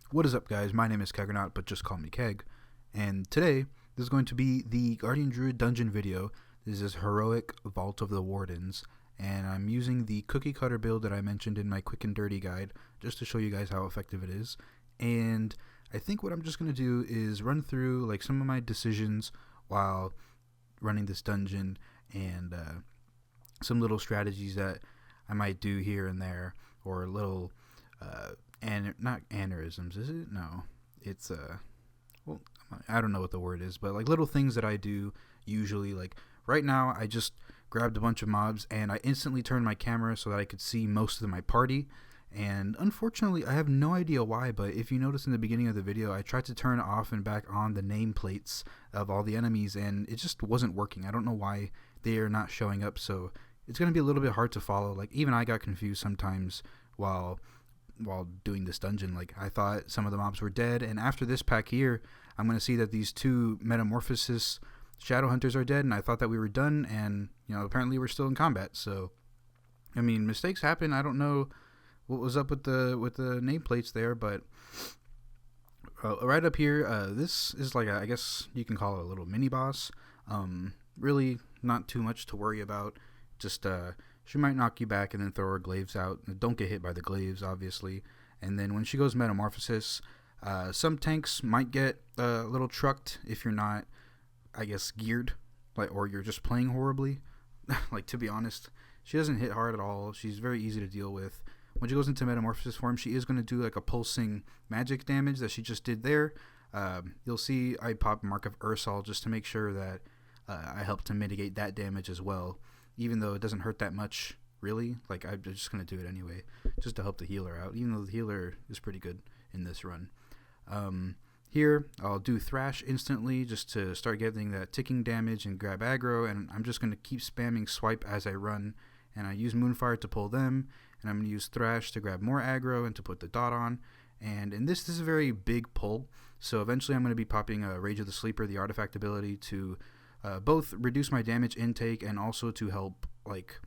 What is up, guys? My name is Keggernaut, but just call me Kegg. And today, this is going to be the Guardian Druid dungeon video. This is Heroic Vault of the Wardens, and I'm using the cookie cutter build that I mentioned in my quick and dirty guide, just to show you guys how effective it is. And I think what I'm just going to do is run through like some of my decisions while running this dungeon, and some little strategies that I might do here and there, or little and not aneurysms, is it? No, it's well, I don't know what the word is, but like little things that I do usually. Like right now, I just grabbed a bunch of mobs and I instantly turned my camera so that I could see most of my party. And unfortunately, I have no idea why, but if you notice in the beginning of the video, I tried to turn off and back on the nameplates of all the enemies, and it just wasn't working. I don't know why they are not showing up, so it's going to be a little bit hard to follow. Like, even I got confused sometimes while doing this dungeon. Like, I thought some of the mobs were dead, and after this pack here, I'm going to see that these two Metamorphosis Shadow Hunters are dead, and I thought that we were done, and, you know, apparently we're still in combat. So, I mean, mistakes happen. I don't know what was up with the nameplates there, but right up here, this is like I guess you can call it a little mini boss. Really not too much to worry about. Just she might knock you back and then throw her glaives out. Don't get hit by the glaives, obviously. And then when she goes Metamorphosis, some tanks might get a little trucked if you're not, I guess, geared, like, or you're just playing horribly. Like, to be honest, she doesn't hit hard at all. She's very easy to deal with. When she goes into Metamorphosis form, she is going to do like a pulsing magic damage that she just did there. You'll see I pop Mark of Ursal just to make sure that I help to mitigate that damage as well. Even though it doesn't hurt that much, really. Like, I'm just going to do it anyway, just to help the healer out, even though the healer is pretty good in this run. Here, I'll do Thrash instantly just to start getting that ticking damage and grab aggro, and I'm just going to keep spamming swipe as I run. And I use Moonfire to pull them, and I'm going to use Thrash to grab more aggro and to put the dot on. And this is a very big pull, so eventually I'm going to be popping Rage of the Sleeper, the artifact ability, to both reduce my damage intake and also to help, like,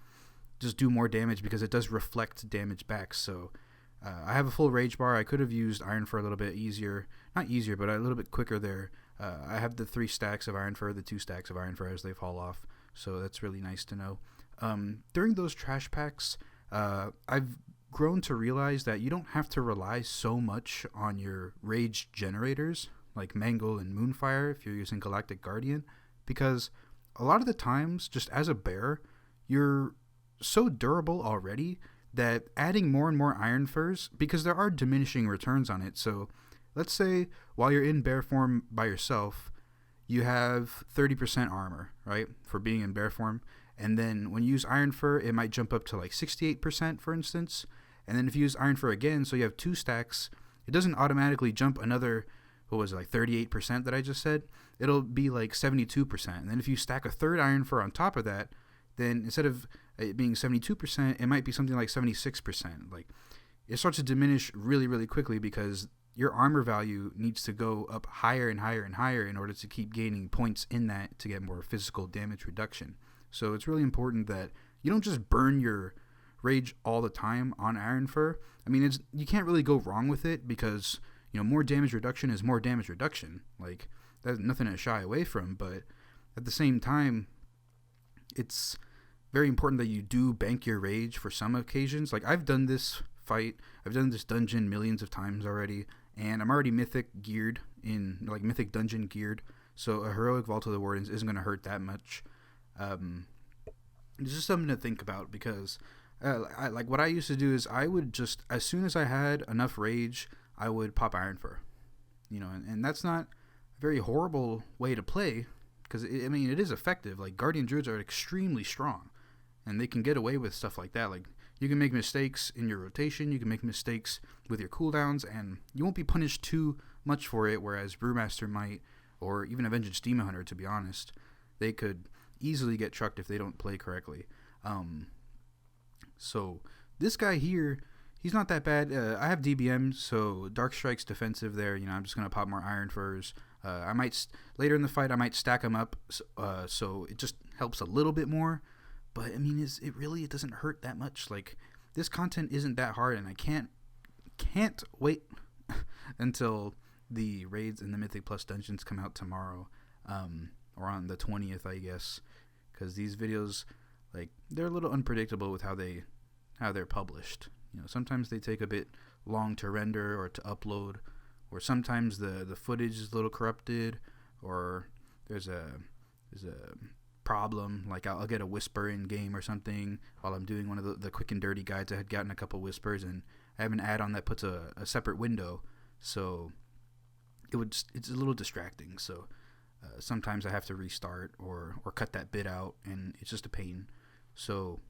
just do more damage because it does reflect damage back. So I have a full rage bar. I could have used Iron Fur a little bit easier. Not easier, but a little bit quicker there. I have the 3 stacks of Iron Fur, the 2 stacks of Iron Fur as they fall off, so that's really nice to know. During those trash packs, I've grown to realize that you don't have to rely so much on your rage generators like Mangle and Moonfire if you're using Galactic Guardian, because a lot of the times, just as a bear, you're so durable already that adding more and more Iron Furs, because there are diminishing returns on it. So let's say while you're in bear form by yourself, you have 30% armor, right, for being in bear form. And then when you use Iron Fur, it might jump up to like 68%, for instance. And then if you use Iron Fur again, so you have 2 stacks, it doesn't automatically jump another, what was it, like 38% that I just said? It'll be like 72%. And then if you stack a third Iron Fur on top of that, then instead of it being 72%, it might be something like 76%. Like, it starts to diminish really, really quickly because your armor value needs to go up higher and higher and higher in order to keep gaining points in that to get more physical damage reduction. So it's really important that you don't just burn your rage all the time on Iron Fur. I mean, you can't really go wrong with it because, you know, more damage reduction is more damage reduction. Like, that's nothing to shy away from, but at the same time, it's very important that you do bank your rage for some occasions. Like, I've done this fight, I've done this dungeon millions of times already, and I'm already mythic geared in, like, mythic dungeon geared, so a Heroic Vault of the Wardens isn't going to hurt that much. It's just something to think about because like what I used to do is I would just, as soon as I had enough rage, I would pop Iron Fur, you know, and that's not a very horrible way to play because I mean, it is effective. Like, Guardian Druids are extremely strong and they can get away with stuff like that. Like, you can make mistakes in your rotation, you can make mistakes with your cooldowns, and you won't be punished too much for it, whereas Brewmaster might, or even a Vengeance Demon Hunter, to be honest, they could easily get trucked if they don't play correctly. So this guy here, he's not that bad. I have DBM, so Dark Strike's defensive there. You know, I'm just gonna pop more Iron Furs. I might later in the fight I might stack them up, so it just helps a little bit more. But I mean, it doesn't hurt that much. Like, this content isn't that hard, and I can't wait until the raids and the Mythic Plus dungeons come out tomorrow, or on the 20th, I guess, because these videos, like, they're a little unpredictable with how they're published. Sometimes they take a bit long to render or to upload, or sometimes the footage is a little corrupted, or there's a problem, like I'll get a whisper in game or something while I'm doing one of the quick and dirty guides. I had gotten a couple whispers, and I have an add-on that puts a separate window, so it's a little distracting. So sometimes I have to restart or cut that bit out, and it's just a pain. So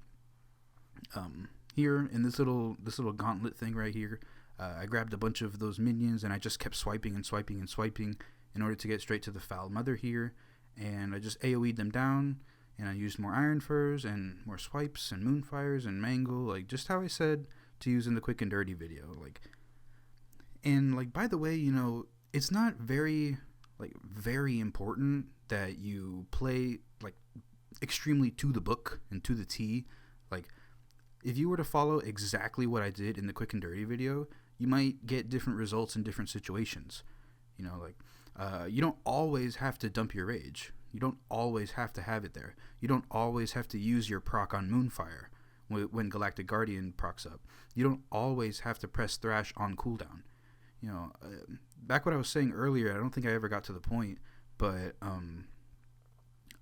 here in this little gauntlet thing right here, I grabbed a bunch of those minions, and I just kept swiping and swiping and swiping in order to get straight to the Foul Mother here. And I just AoE'd them down, and I used more Iron Furs and more swipes and Moonfires and Mangle, like just how I said to use in the quick and dirty video. And by the way, it's not very important that you play extremely to the book and to the T. If you were to follow exactly what I did in the quick and dirty video, you might get different results in different situations. You don't always have to dump your rage. You don't always have to have it there. You don't always have to use your proc on Moonfire when Galactic Guardian procs up. You don't always have to press Thrash on cooldown. Back what I was saying earlier, I don't think I ever got to the point, but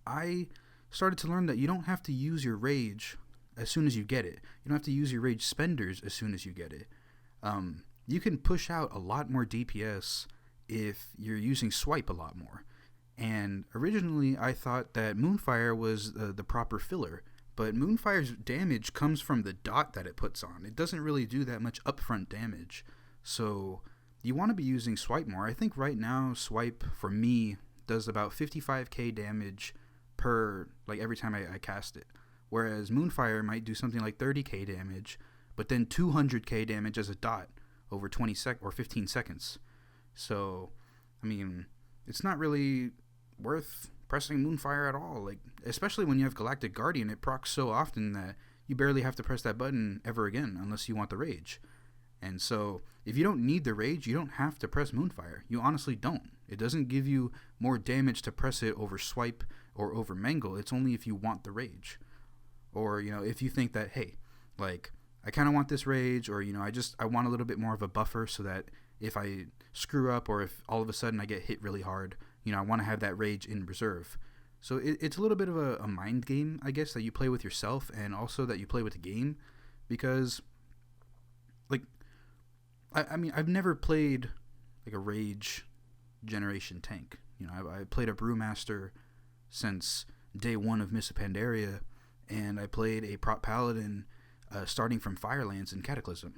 I started to learn that you don't have to use your rage as soon as you get it. You don't have to use your rage spenders as soon as you get it. You can push out a lot more DPS if you're using swipe a lot more. And originally I thought that Moonfire was the proper filler, but Moonfire's damage comes from the dot that it puts on. It doesn't really do that much upfront damage. So you want to be using swipe more. I think right now swipe for me does about 55k damage per every time I cast it, whereas Moonfire might do something like 30k damage, but then 200k damage as a dot over 15 seconds. So, it's not really worth pressing Moonfire at all. Especially when you have Galactic Guardian, it procs so often that you barely have to press that button ever again unless you want the rage. And so, if you don't need the rage, you don't have to press Moonfire. You honestly don't. It doesn't give you more damage to press it over swipe or over Mangle. It's only if you want the rage. Or, if you think that, hey, I kind of want this rage, or, I want a little bit more of a buffer so that if I screw up or if all of a sudden I get hit really hard, I want to have that rage in reserve. So it's a little bit of a mind game, I guess, that you play with yourself and also that you play with the game, because, I've never played a rage generation tank. I played a Brewmaster since day one of Miss Pandaria, and I played a prop paladin starting from Firelands and Cataclysm.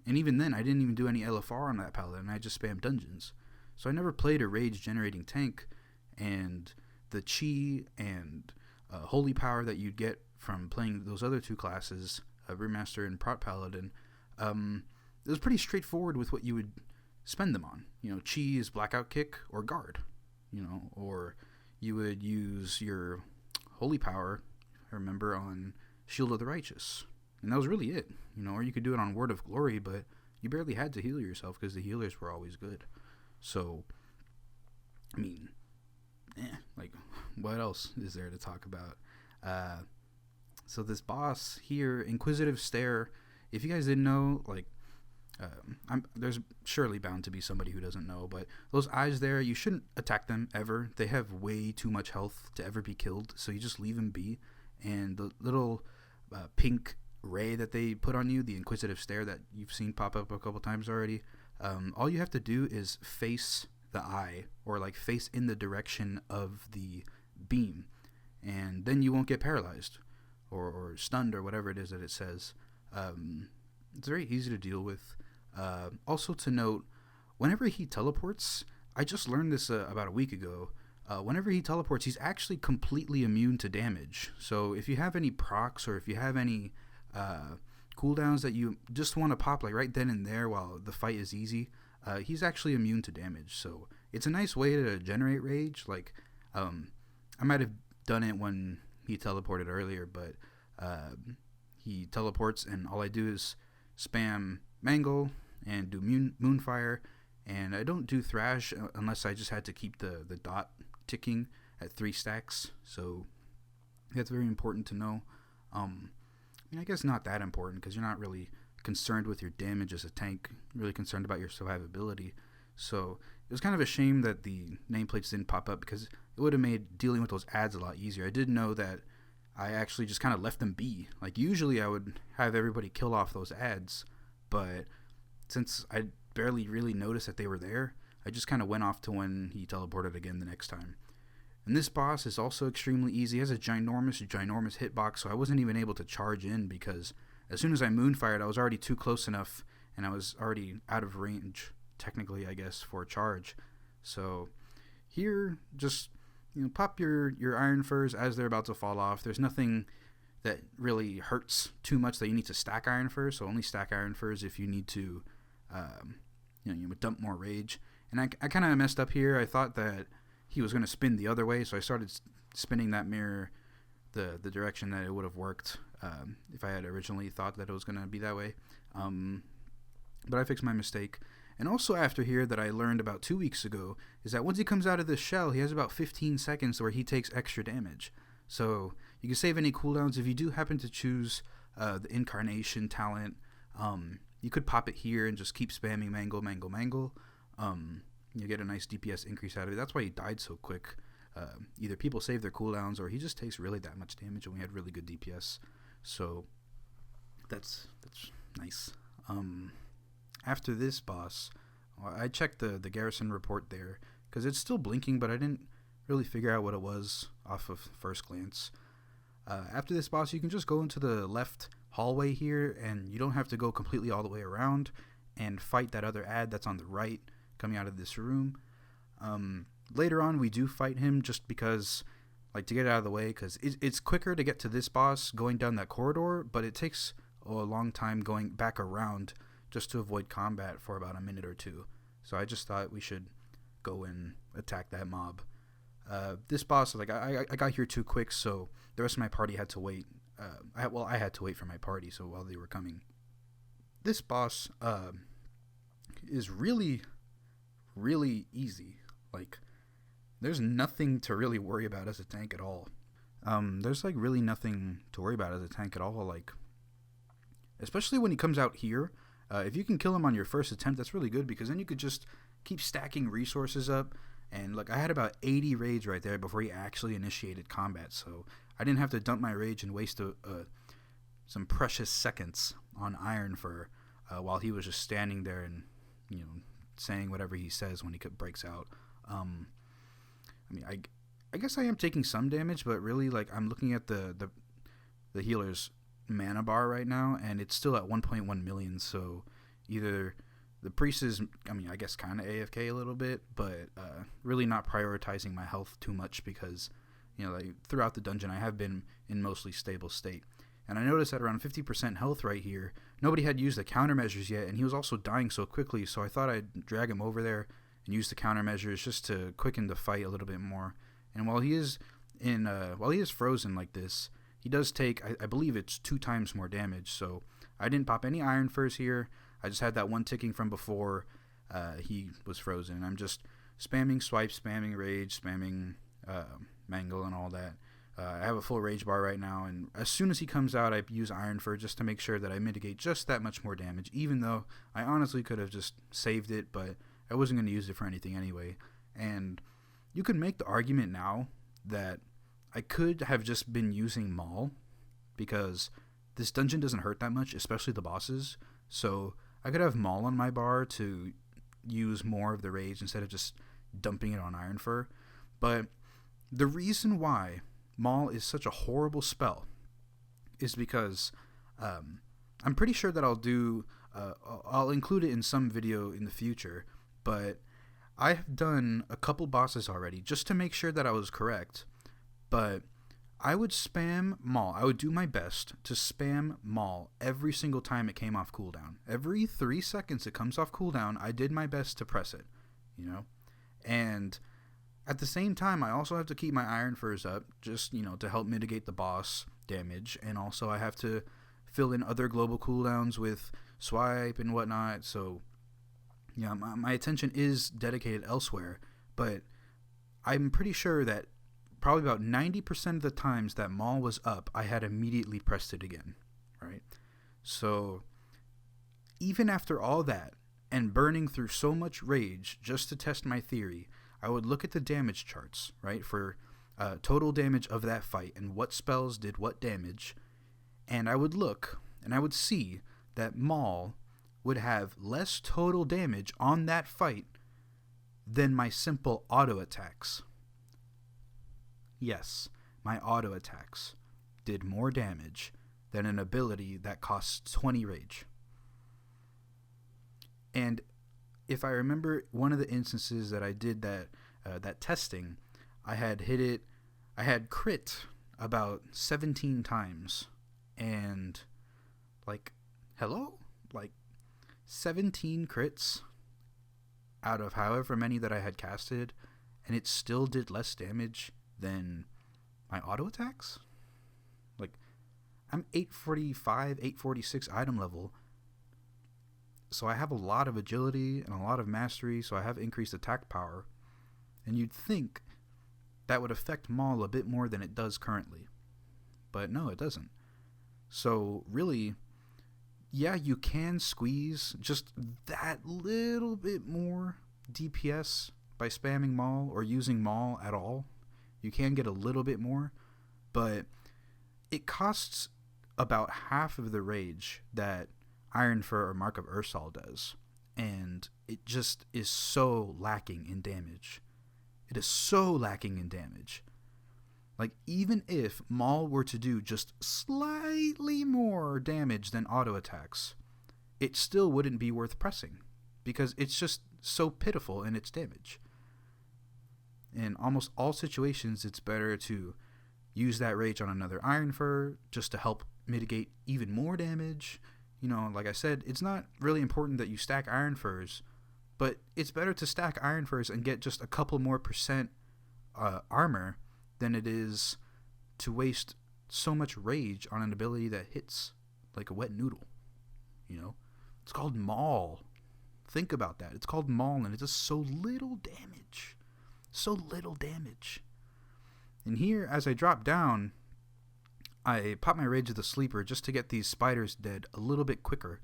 And even then, I didn't even do any LFR on that paladin. I just spammed dungeons. So I never played a rage generating tank, and the chi and holy power that you'd get from playing those other two classes, Brewmaster and prop paladin, it was pretty straightforward with what you would spend them on. Chi is blackout kick or guard, or you would use your holy power, I remember, on Shield of the Righteous. And that was really it, or you could do it on Word of Glory, but you barely had to heal yourself because the healers were always good. So, what else is there to talk about? So this boss here, Inquisitive Stare, if you guys didn't know, there's surely bound to be somebody who doesn't know, but those eyes there, you shouldn't attack them ever. They have way too much health to ever be killed, so you just leave them be. And the little pink ray that they put on you, the Inquisitive Stare that you've seen pop up a couple times already, all you have to do is face the eye, or face in the direction of the beam, and then you won't get paralyzed or stunned or whatever it is that it says. It's very easy to deal with. Also to note, whenever he teleports, I just learned this about a week ago, whenever he teleports, he's actually completely immune to damage. So if you have any procs, or if you have any cooldowns that you just want to pop right then and there while the fight is easy, he's actually immune to damage. So it's a nice way to generate rage. I might have done it when he teleported earlier, but he teleports and all I do is spam Mangle and do Moonfire, And I don't do thrash unless I just had to keep the dot ticking at 3 stacks. So that's very important to know. I mean, I guess not that important because you're not really concerned with your damage as a tank, really concerned about your survivability. So it was kind of a shame that the nameplates didn't pop up because it would have made dealing with those ads a lot easier. I did know that I actually just kind of left them be. Like, usually I would have everybody kill off those ads, but since I barely really noticed that they were there, I just kind of went off to when he teleported again the next time. And this boss is also extremely easy. He has a ginormous hitbox, so I wasn't even able to charge in because as soon as I moonfired, I was already too close enough, and I was already out of range, technically, I guess, for a charge. So here, just pop your iron furs as they're about to fall off. There's nothing that really hurts too much that you need to stack iron furs, so only stack iron furs if you need to you would dump more rage. And I kind of messed up here. I thought that he was going to spin the other way, so I started spinning that mirror the direction that it would have worked if I had originally thought that it was going to be that way. But I fixed my mistake. And also after here that I learned about 2 weeks ago is that once he comes out of this shell, he has about 15 seconds where he takes extra damage. So you can save any cooldowns. If you do happen to choose the Incarnation talent, you could pop it here and just keep spamming mangle. You get a nice DPS increase out of it. That's why he died so quick. Either people save their cooldowns or he just takes really that much damage, and we had really good DPS. So that's nice. After this boss, I checked the garrison report there because it's still blinking, but I didn't really figure out what it was off of first glance. After this boss, you can just go into the left hallway here, and you don't have to go completely all the way around and fight that other ad that's on the right coming out of this room. Later on, we do fight him just because, like, to get out of the way, because it's quicker to get to this boss going down that corridor, but it takes a long time going back around just to avoid combat for about a minute or two. So I just thought we should go and attack that mob. This boss, like, I got here too quick, so the rest of my party had to wait. I had to wait for my party, so while they were coming. This boss is really, really easy. Like, there's nothing to really worry about as a tank at all. There's, like, really nothing to worry about as a tank at all. Like, especially when he comes out here. If you can kill him on your first attempt, that's really good because then you could just keep stacking resources up. And look, I had about 80 rage right there before he actually initiated combat, so I didn't have to dump my rage and waste some precious seconds on Iron Fur while he was just standing there and saying whatever he says when he breaks out. I mean, I guess I am taking some damage, but really, like, I'm looking at the healer's mana bar right now, and it's still at 1.1 million, so either the priest is, I guess kind of AFK a little bit, but really not prioritizing my health too much because, like, throughout the dungeon I have been in mostly stable state. And I noticed at around 50% health right here, nobody had used the countermeasures yet, and he was also dying so quickly, so I thought I'd drag him over there and use the countermeasures just to quicken the fight a little bit more. And while he is frozen like this, he does take, I believe it's 2 times more damage, so I didn't pop any Iron Furs here. I just had that one ticking from before he was frozen. I'm just spamming swipe, spamming rage, spamming mangle and all that. I have a full rage bar right now, and as soon as he comes out, I use Iron Fur just to make sure that I mitigate just that much more damage, even though I honestly could have just saved it, but I wasn't going to use it for anything anyway. And you can make the argument now that I could have just been using Maul, because this dungeon doesn't hurt that much, especially the bosses, so I could have Maul on my bar to use more of the rage instead of just dumping it on Iron Fur. But the reason why Maul is such a horrible spell is because I'm pretty sure that I'll include it in some video in the future, but I have done a couple bosses already just to make sure that I was correct. But I would spam Maul. I would do my best to spam Maul every single time it came off cooldown. Every 3 seconds it comes off cooldown, I did my best to press it, And at the same time, I also have to keep my Iron Furs up, just, to help mitigate the boss damage. And also I have to fill in other global cooldowns with swipe and whatnot. So Yeah, my attention is dedicated elsewhere, but I'm pretty sure that probably about 90% of the times that Maul was up, I had immediately pressed it again, right? So even after all that, and burning through so much rage just to test my theory, I would look at the damage charts, right, for total damage of that fight and what spells did what damage, and I would look and I would see that Maul would have less total damage on that fight than my simple auto attacks. Yes, my auto attacks did more damage than an ability that costs 20 rage. And if I remember one of the instances that I did that testing, I had hit it, I had crit about 17 times, and like, hello? Like 17 crits out of however many that I had casted, and it still did less damage than my auto attacks? Like, I'm 845, 846 item level, so I have a lot of agility and a lot of mastery, so I have increased attack power, and you'd think that would affect Maul a bit more than it does currently. But no, it doesn't. So really, yeah, you can squeeze just that little bit more DPS by spamming Maul or using Maul at all. You can get a little bit more, but it costs about half of the rage that Iron Fur or Mark of Ursal does, and it just is so lacking in damage. It is so lacking in damage. Like, even if Maul were to do just slightly more damage than auto attacks, it still wouldn't be worth pressing, because it's just so pitiful in its damage. In almost all situations, it's better to use that rage on another Iron Fur just to help mitigate even more damage. You know, like I said, it's not really important that you stack Iron Furs, but it's better to stack Iron Furs and get just a couple more percent armor than it is to waste so much rage on an ability that hits like a wet noodle. You know? It's called Maul. Think about that. It's called Maul, and it does so little damage. So little damage. And here, as I drop down, I pop my Rage of the Sleeper just to get these spiders dead a little bit quicker,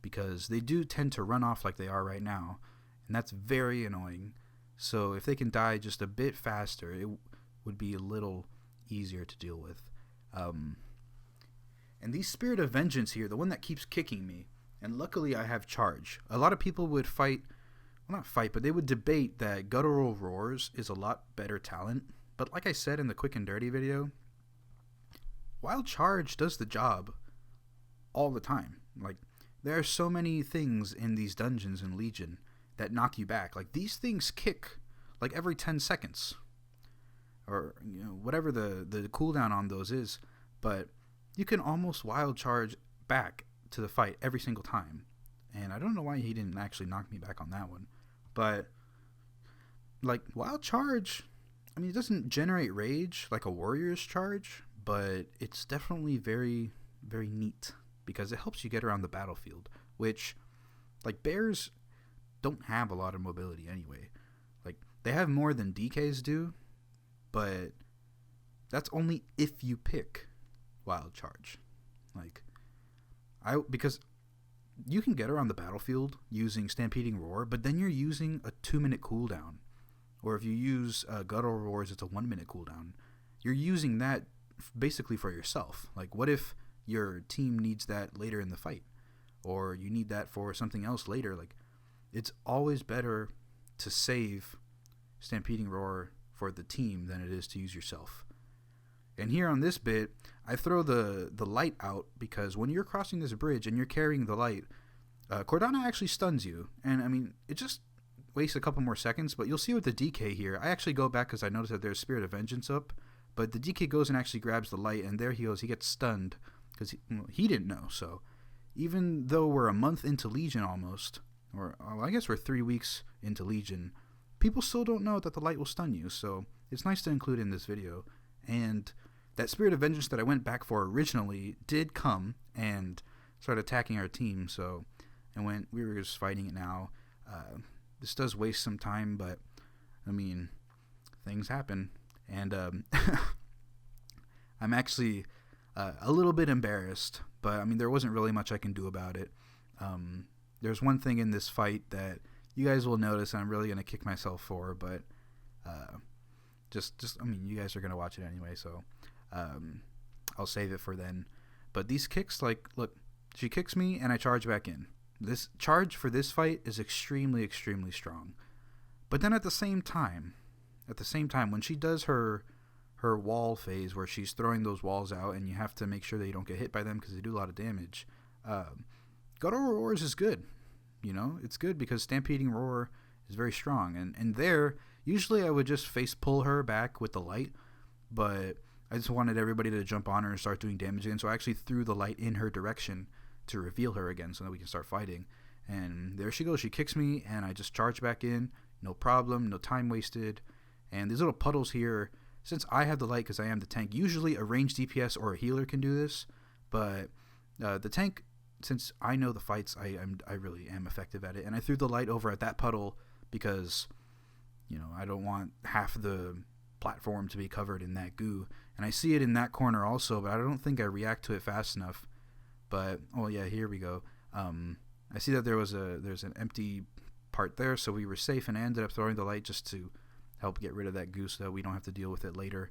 because they do tend to run off like they are right now, and that's very annoying. So if they can die just a bit faster, it would be a little easier to deal with. And these Spirit of Vengeance here, the one that keeps kicking me, and luckily I have Charge. A lot of people would fight, well, not fight, but they would debate that Guttural Roars is a lot better talent. But like I said in the Quick and Dirty video, Wild Charge does the job all the time. Like, there are so many things in these dungeons in Legion that knock you back. Like, these things kick like every 10 seconds. Or, you know, whatever the cooldown on those is. But you can almost Wild Charge back to the fight every single time. And I don't know why he didn't actually knock me back on that one. But, like, Wild Charge, I mean, it doesn't generate rage like a Warrior's Charge, but it's definitely very, very neat, because it helps you get around the battlefield, which, like, bears don't have a lot of mobility anyway. Like, they have more than DKs do, but that's only if you pick Wild Charge. Like, because you can get around the battlefield using Stampeding Roar, but then you're using a 2-minute cooldown. Or if you use Guttural Roars, it's a 1-minute cooldown. You're using that basically for yourself. Like, what if your team needs that later in the fight, or you need that for something else later? Like, it's always better to save Stampeding Roar for the team than it is to use yourself. And here on this bit, I throw the light out, because when you're crossing this bridge and you're carrying the light, Cordana actually stuns you. And I mean, it just wastes a couple more seconds, but you'll see with the DK here, I actually go back because I noticed that there's Spirit of Vengeance up. But the DK goes and actually grabs the light, and there he goes. He gets stunned because he didn't know. So even though we're a month into Legion almost, or I guess we're 3 weeks into Legion, people still don't know that the light will stun you. So it's nice to include in this video. And that Spirit of Vengeance that I went back for originally did come and start attacking our team. So we were just fighting it now. This does waste some time, but I mean, things happen, and I'm actually a little bit embarrassed, but I mean, there wasn't really much I can do about it. There's one thing in this fight that you guys will notice, and I'm really gonna kick myself for, but just I mean, you guys are gonna watch it anyway, so I'll save it for then. But these kicks, like, look, she kicks me and I charge back in. This charge for this fight is extremely, extremely strong. But then at the same time, when she does her wall phase where she's throwing those walls out and you have to make sure that you don't get hit by them because they do a lot of damage, Guttural Roars is good. You know, it's good because Stampeding Roar is very strong. And there, usually I would just face pull her back with the light, but I just wanted everybody to jump on her and start doing damage again, so I actually threw the light in her direction to reveal her again so that we can start fighting. And there she goes. She kicks me, and I just charge back in. No problem. No time wasted. And these little puddles here, since I have the light because I am the tank, usually a ranged DPS or a healer can do this, but the tank, since I know the fights, I really am effective at it. And I threw the light over at that puddle because, you know, I don't want half the platform to be covered in that goo. And I see it in that corner also, but I don't think I react to it fast enough. But, oh yeah, here we go. I see that there's an empty part there, so we were safe, and I ended up throwing the light just to help get rid of that goo so that we don't have to deal with it later.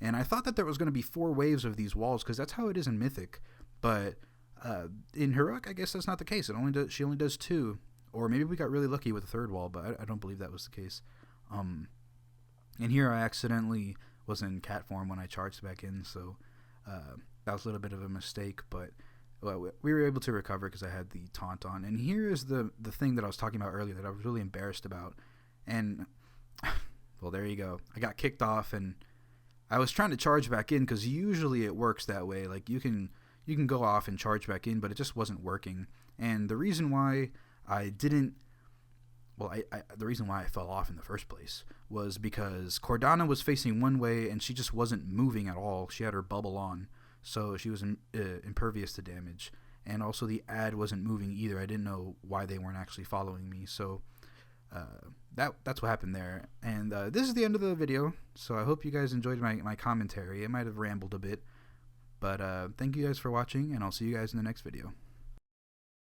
And I thought that there was going to be 4 waves of these walls, because that's how it is in Mythic. But in Heroic, I guess that's not the case. She only does 2. Or maybe we got really lucky with the 3rd wall, but I don't believe that was the case. And here I accidentally was in cat form when I charged back in, so that was a little bit of a mistake, but we were able to recover because I had the taunt on. And here is the thing that I was talking about earlier that I was really embarrassed about. And, well, there you go. I got kicked off, and I was trying to charge back in because usually it works that way. Like, you can go off and charge back in, but it just wasn't working. And the reason why I didn't... Well, the reason why I fell off in the first place was because Cordana was facing one way and she just wasn't moving at all. She had her bubble on, so she was impervious to damage. And also the ad wasn't moving either. I didn't know why they weren't actually following me. So that's what happened there. And this is the end of the video. So I hope you guys enjoyed my commentary. It might have rambled a bit. But thank you guys for watching, and I'll see you guys in the next video.